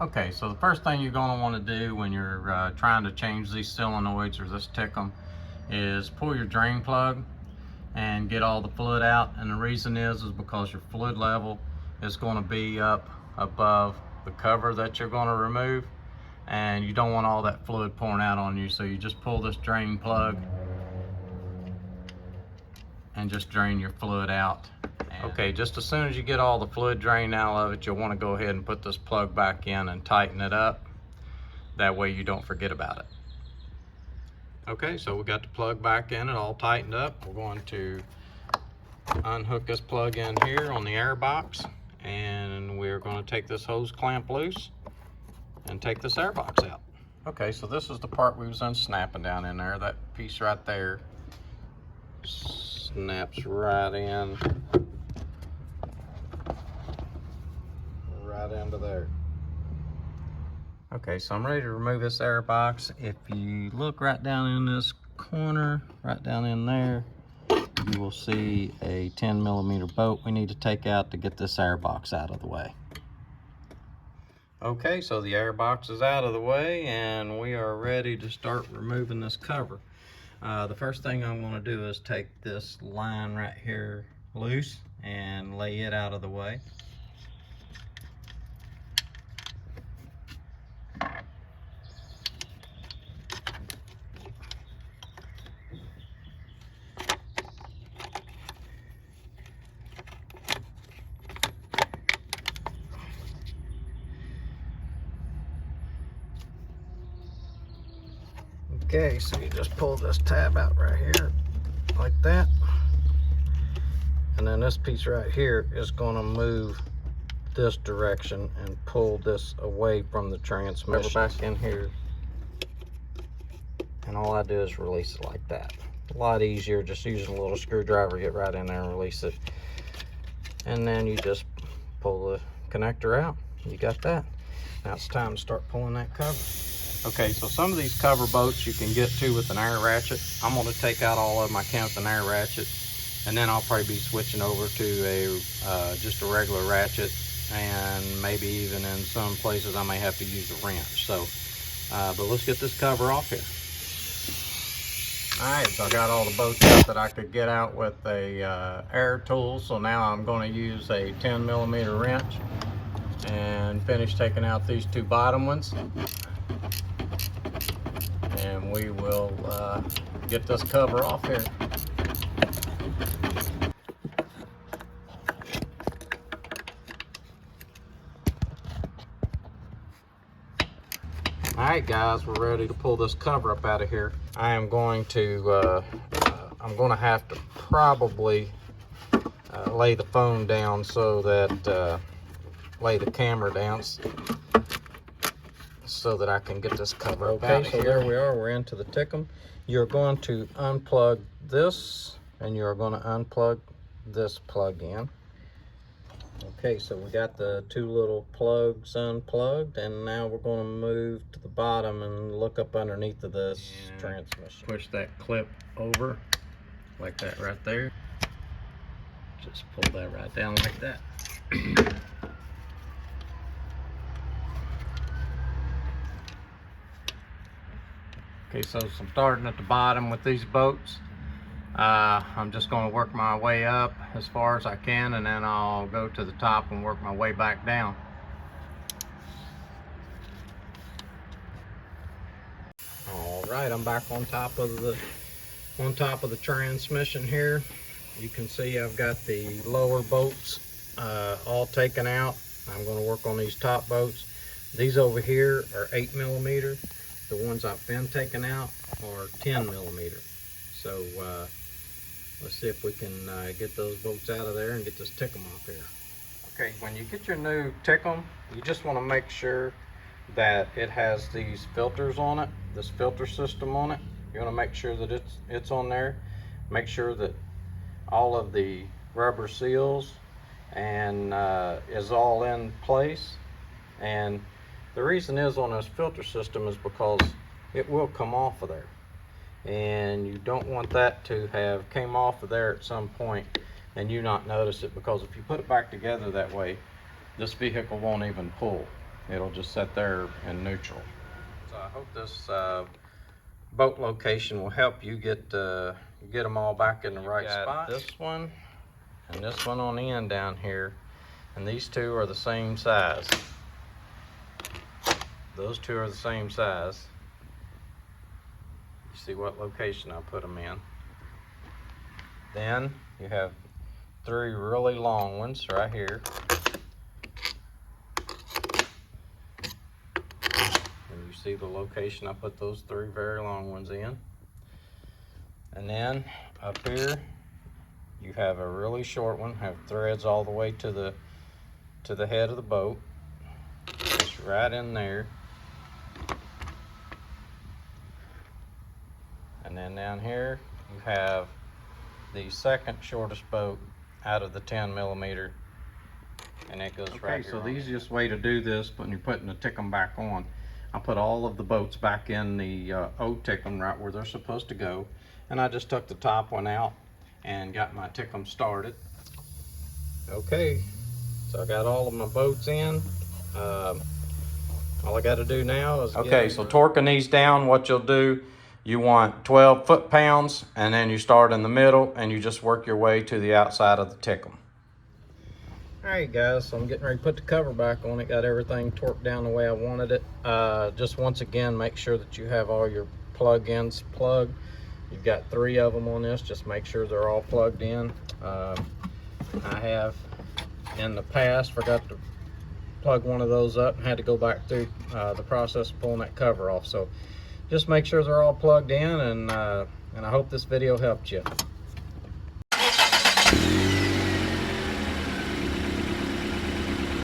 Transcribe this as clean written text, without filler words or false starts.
Okay, so the first thing you're going to want to do when you're trying to change these solenoids or this tick 'em is pull your drain plug and get all the fluid out. And the reason is because your fluid level is going to be up above the cover that you're going to remove, and you don't want all that fluid pouring out on you. So you just pull this drain plug and just drain your fluid out. Okay, just as soon as you get all the fluid drained out of it, you'll want to go ahead and put this plug back in and tighten it up. That way you don't forget about it. Okay, so we got the plug back in and all tightened up. We're going to unhook this plug in here on the air box, and we're going to take this hose clamp loose and take this air box out. Okay, so this is the part we was unsnapping down in there. That piece right there snaps right in, right into there. Okay, so I'm ready to remove this air box. If you look right down in this corner, right down in there, you will see a 10mm bolt we need to take out to get this air box out of the way. Okay, so the air box is out of the way and we are ready to start removing this cover. The first thing I'm going to do is take this line right here loose and lay it out of the way. Okay, so you just pull this tab out right here, like that. And then this piece right here is going to move this direction and pull this away from the transmission. Back in here. And all I do is release it like that. A lot easier just using a little screwdriver, get right in there and release it. And then you just pull the connector out. You got that. Now it's time to start pulling that cover. Okay, so some of these cover bolts you can get to with an air ratchet. I'm going to take out all of them I can with an air ratchet, and then I'll probably be switching over to a just a regular ratchet, and maybe even in some places I may have to use a wrench. So, but let's get this cover off here. All right, so I got all the bolts out that I could get out with a air tool. So now I'm going to use a 10mm wrench and finish taking out these two bottom ones. And we will get this cover off here. Alright guys, we're ready to pull this cover up out of here. I am going to, I'm going to have to probably lay the phone down so that, lay the camera down so that I can get this cover up out of here. Okay, so there we are, we're into the tick 'em. You're going to unplug this and you're going to unplug this plug in. Okay, so we got the two little plugs unplugged, and now we're going to move to the bottom and look up underneath of this transmission. Push that clip over like that right there. Just pull that right down like that. Okay, so I'm starting at the bottom with these bolts. I'm just going to work my way up as far as I can, and then I'll go to the top and work my way back down. All right, I'm back on top of the transmission here. You can see I've got the lower bolts all taken out. I'm going to work on these top bolts. These over here are 8mm. The ones I've been taking out are 10mm. So let's see if we can get those bolts out of there and get this tick 'em off here. Okay, when you get your new tick 'em, you just want to make sure that it has these filters on it, this filter system on it. You want to make sure that it's on there. Make sure that all of the rubber seals and is all in place. And the reason is on this filter system is because it will come off of there, and you don't want that to have came off of there at some point and you not notice it, because if you put it back together that way, this vehicle won't even pull. it'll just sit there in neutral. So I hope this boat location will help you get them all back in the right spot. This one and this one on the end down here, and these two are the same size. Those two are the same size. You see what location I put them in. Then you have 3 really long ones right here. And you see the location I put those 3 very long ones in. And then up here you have a really short one, have threads all the way to the head of the boat. Just right in there. And then down here you have the second shortest boat out of the 10mm, and it goes right here. So the easiest way to do this when you're putting the tickum back on, I put all of the boats back in the old tickum right where they're supposed to go, and I just took the top one out and got my tickum started. Okay, so I got all of my boats in. All I got to do now is so torquing these down, what you'll do, you want 12 foot-pounds, and then you start in the middle and you just work your way to the outside of the tickum. Alright guys, so I'm getting ready to put the cover back on it. Got everything torqued down the way I wanted it. Just once again, make sure that you have all your plug-ins plugged. You've got 3 of them on this. Just make sure they're all plugged in. I have in the past forgot to plug one of those up and had to go back through the process of pulling that cover off. So just make sure they're all plugged in, and I hope this video helped you.